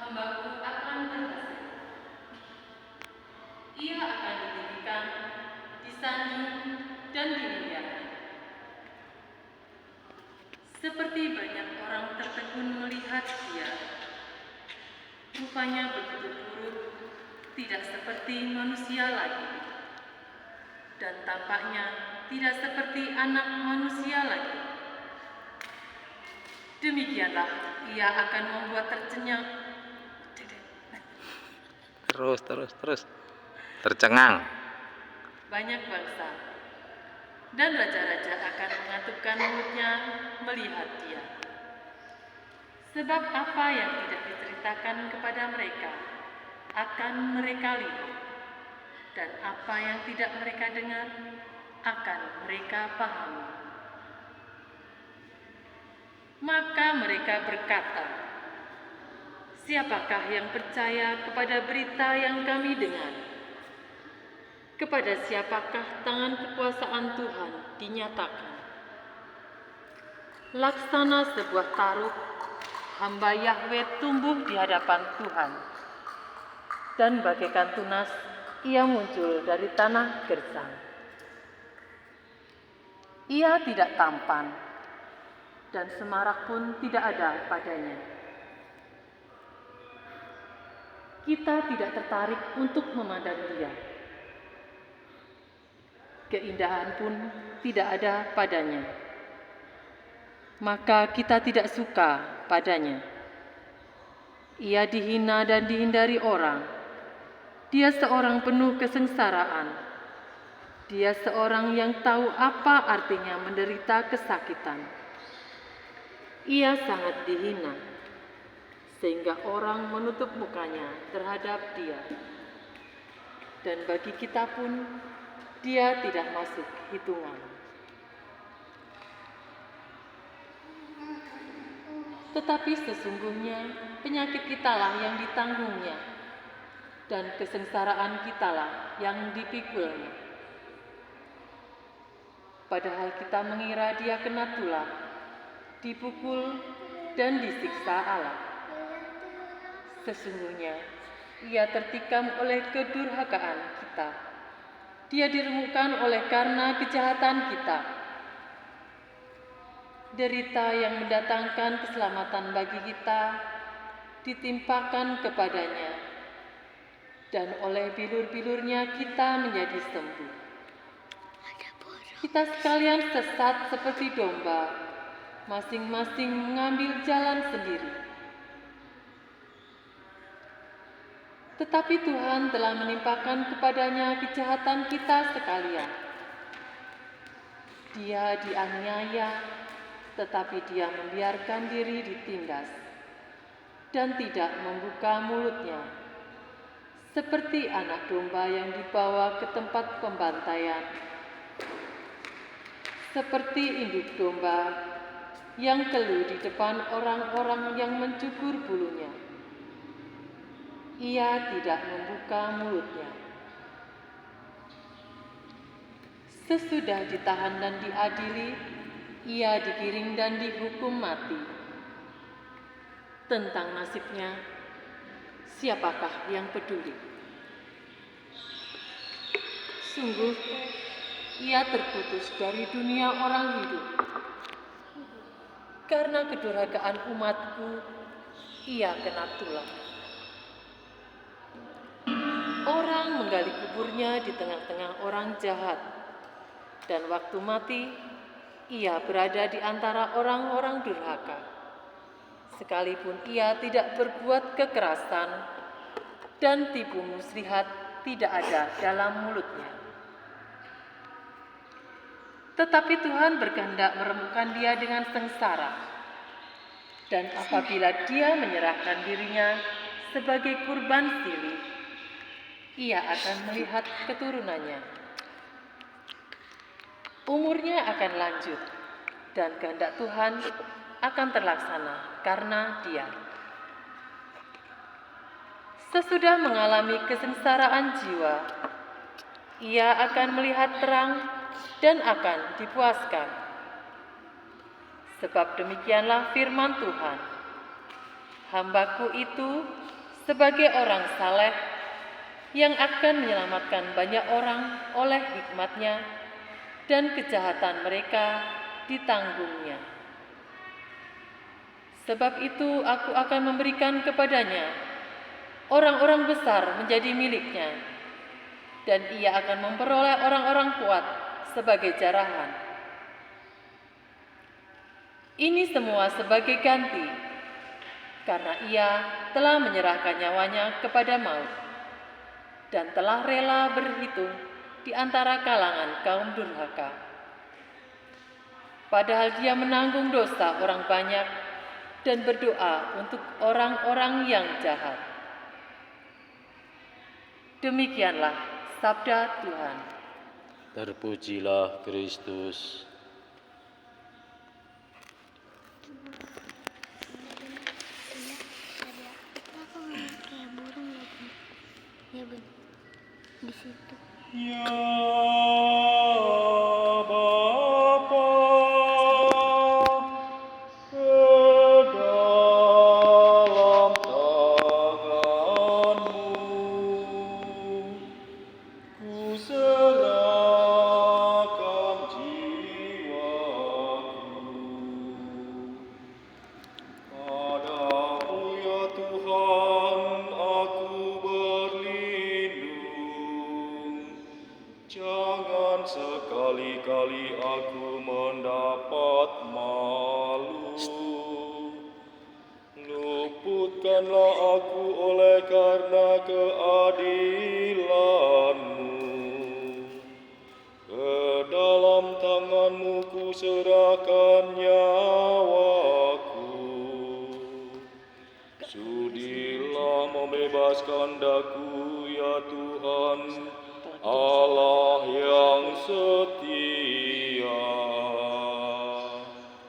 hambaku akan berhasil. Ia akan ditinggikan, disanjung, dan dimuliakan. Seperti banyak orang tertegun melihat dia, rupanya begitu buruk, tidak seperti manusia lagi, dan tampaknya tidak seperti anak manusia lagi. Demikianlah ia akan membuat tercengang. Terus. Tercengang. Banyak bangsa, dan raja-raja akan mengatupkan mulutnya melihat dia. Sebab apa yang tidak diceritakan kepada mereka akan mereka lihat, dan apa yang tidak mereka dengar akan mereka pahami. Maka mereka berkata, siapakah yang percaya kepada berita yang kami dengar? Kepada siapakah tangan kekuasaan Tuhan dinyatakan? Laksana sebuah taruh, hamba Yahweh tumbuh di hadapan Tuhan, dan bagaikan tunas ia muncul dari tanah gersang. Ia tidak tampan, dan semarak pun tidak ada padanya. Kita tidak tertarik untuk memandang dia. Keindahan pun tidak ada padanya. Maka kita tidak suka padanya. Ia dihina dan dihindari orang. Dia seorang penuh kesengsaraan. Dia seorang yang tahu apa artinya menderita kesakitan. Ia sangat dihina, sehingga orang menutup mukanya terhadap dia. Dan bagi kita pun, dia tidak masuk hitungan. Tetapi sesungguhnya penyakit kitalah yang ditanggungnya, dan kesengsaraan kitalah yang dipikulnya. Padahal kita mengira dia kena tulah, dipukul dan disiksa Allah. Sesungguhnya ia tertikam oleh kedurhakaan kita. Dia diremukkan oleh karena kejahatan kita. Derita yang mendatangkan keselamatan bagi kita ditimpakan kepadanya, dan oleh bilur-bilurnya kita menjadi sembuh. Kita sekalian sesat seperti domba, masing-masing mengambil jalan sendiri. Tetapi Tuhan telah menimpakan kepadanya kejahatan kita sekalian. Dia dianiaya, tetapi dia membiarkan diri ditindas dan tidak membuka mulutnya, seperti anak domba yang dibawa ke tempat pembantaian, seperti induk domba yang keluh di depan orang-orang yang mencukur bulunya. Ia tidak membuka mulutnya. Sesudah ditahan dan diadili, ia digiring dan dihukum mati. Tentang nasibnya, siapakah yang peduli? Sungguh, ia terputus dari dunia orang hidup. Karena kedurhakaan umatku, ia kena tulah. Orang menggali kuburnya di tengah-tengah orang jahat, dan waktu mati, ia berada di antara orang-orang durhaka. Sekalipun ia tidak berbuat kekerasan, dan tipu muslihat tidak ada dalam mulutnya. Tetapi Tuhan berkehendak meremukkan dia dengan sengsara, dan apabila dia menyerahkan dirinya sebagai kurban silih, ia akan melihat keturunannya. Umurnya akan lanjut, dan kehendak Tuhan akan terlaksana karena dia. Sesudah mengalami kesengsaraan jiwa, ia akan melihat terang dan akan dipuaskan. Sebab demikianlah firman Tuhan, hambaku itu sebagai orang saleh yang akan menyelamatkan banyak orang oleh hikmat-Nya dan kejahatan mereka ditanggungnya. Sebab itu aku akan memberikan kepadanya orang-orang besar menjadi miliknya, dan ia akan memperoleh orang-orang kuat sebagai jarahan. Ini semua sebagai ganti, karena ia telah menyerahkan nyawanya kepada maut, dan telah rela berhitung di antara kalangan kaum durhaka. Padahal dia menanggung dosa orang banyak dan berdoa untuk orang-orang yang jahat. Demikianlah sabda Tuhan. Terpujilah Kristus. Kayak burung ya bun di situ. Ya Bapa, ke dalam tangan-Mu ku serahkan jiwaku. Padamu ya Tuhan aku berlindung. Jangan sekali-kali aku mendapat malu. Luputkanlah aku oleh karena keadilan-Mu. Ke dalam tangan-Mu ku serahkan nyawaku. Sudilah membebaskan daku ya Tuhan, Allah yang setia.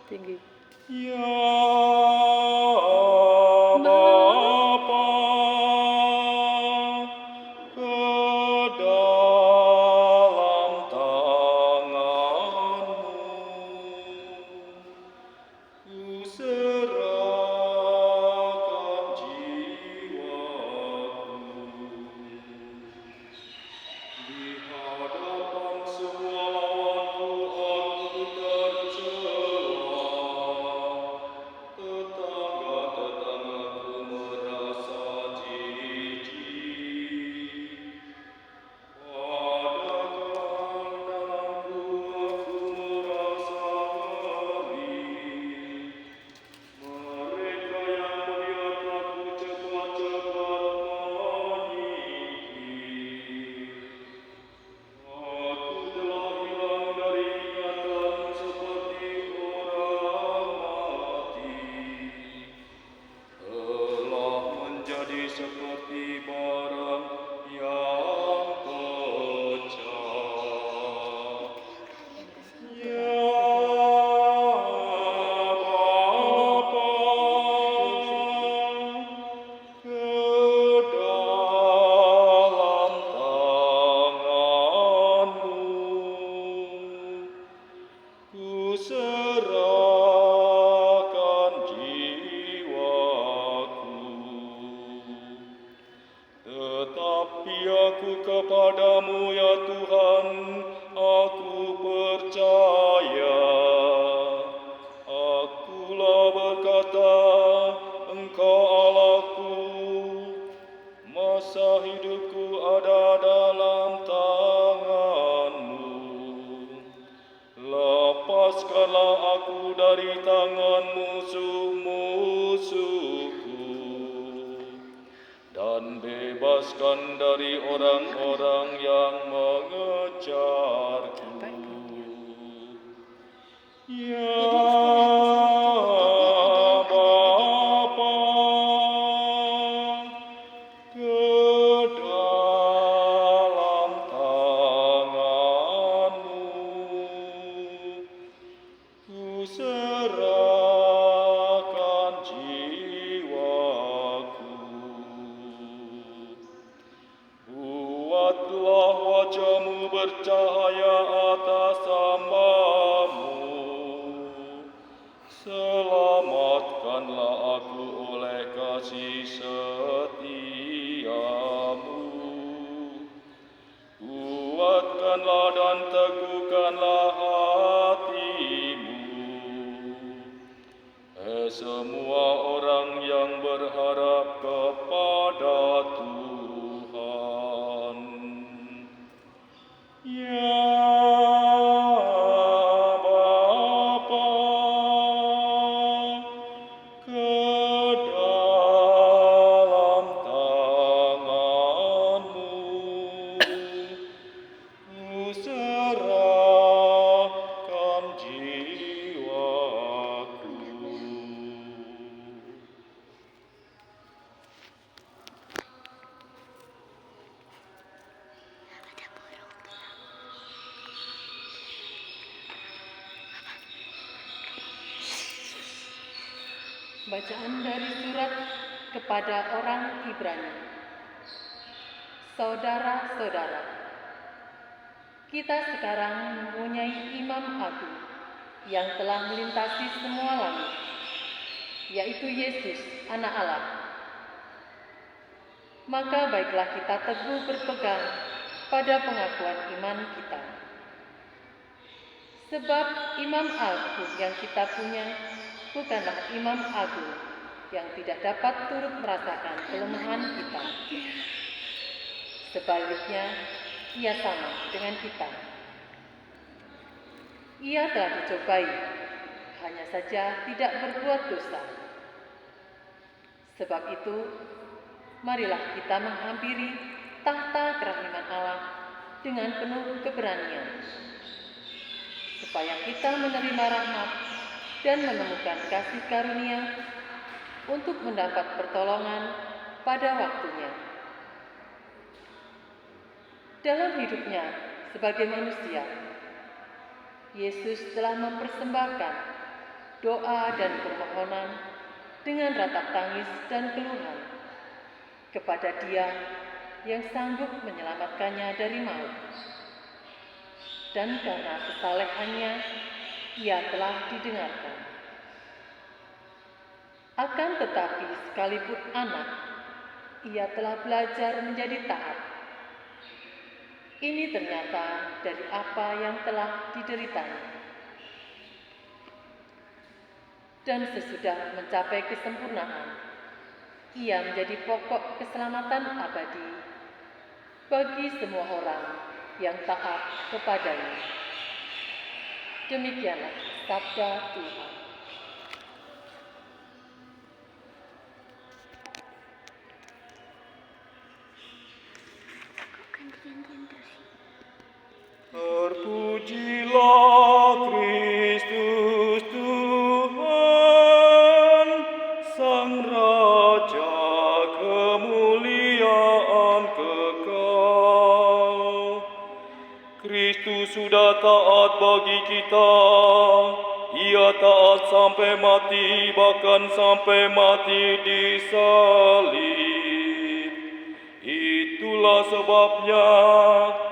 Tinggi. Ya Bapa, ke dalam tangan-Mu ku serahkan jiwaku. Di hadapan semua lawanku aku tercela. Tetangga-tetanggaku merasa jijik. Pada kehandalanku aku merasa ngeri. Mereka yang melihat aku cepat-cepat menyingkir. Aku telah hilang dari ingatan seperti orang mati. Telah menjadi seperti barang yang pecah. Ya Bapa, ke dalam tangan-Mu ku serahkan jiwaku. Tetapi aku kepadamu ya Tuhan, aku percaya. Akulah berkata, Engkau Allahku, masa hidupku ada dalam tangan-Mu. Lepaskanlah aku dari tangan musuh-musuhku, dan bebaskan dari orang-orang yang mengejarku. Ya Bapa, ke dalam tangan-Mu ku serahkan jiwaku. Buatlah wajah-Mu bercahaya atas hamba-Mu. Selamatkanlah aku oleh kasih setia. kuatkanlah dan teguhkanlah hatimu. Semua orang yang berharap kepada Tuhan. Ya Bapa, ke dalam tangan-Mu ku serahkan jiwaku. Bacaan dari surat kepada orang Ibrani. Saudara-saudara, kita sekarang mempunyai Imam Agung yang telah melintasi semua langit, yaitu Yesus, Anak Allah. Maka baiklah kita teguh berpegang pada pengakuan iman kita. Sebab Imam Agung yang kita punya bukanlah Imam Agung yang tidak dapat turut merasakan kelemahan kita. Sebaliknya, ia sama dengan kita. Ia telah dicobai, hanya saja tidak berbuat dosa. Sebab itu, marilah kita menghampiri tahta kerahiman Allah dengan penuh keberanian, supaya kita menerima rahmat dan menemukan kasih karunia untuk mendapat pertolongan pada waktunya. Dalam hidupnya sebagai manusia, Yesus telah mempersembahkan doa dan permohonan dengan ratap tangis dan keluhan kepada Dia yang sanggup menyelamatkannya dari maut. Dan karena kesalehannya, ia telah didengarkan. Akan tetapi sekalipun anak, ia telah belajar menjadi taat. Ini ternyata dari apa yang telah dideritanya. Dan sesudah mencapai kesempurnaan, ia menjadi pokok keselamatan abadi bagi semua orang yang taat kepadanya. Demikianlah sabda Tuhan. Terpujilah Kristus Tuhan, Sang Raja kemuliaan kekal. Kristus sudah taat bagi kita. Ia taat sampai mati, bahkan sampai mati di salib. Itulah sebabnya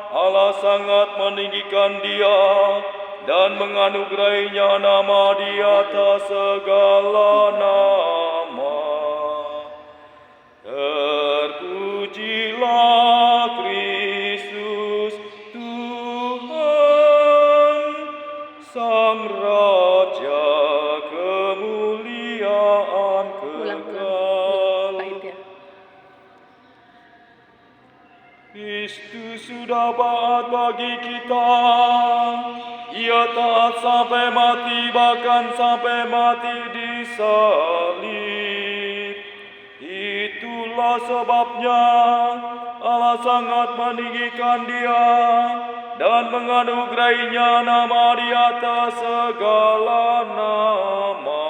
Allah sangat meninggikan Dia dan menganugerahinya nama di atas segala nama. Terpujilah Kristus Tuhan, Sang Raja kemuliaan kekal. Kristus sudah taat bagi kita. Ia taat sampai mati, bahkan sampai mati di salib. Itulah sebabnya Allah sangat meninggikan Dia dan menganugerahinya nama di atas segala nama.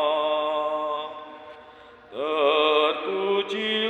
Terpujilah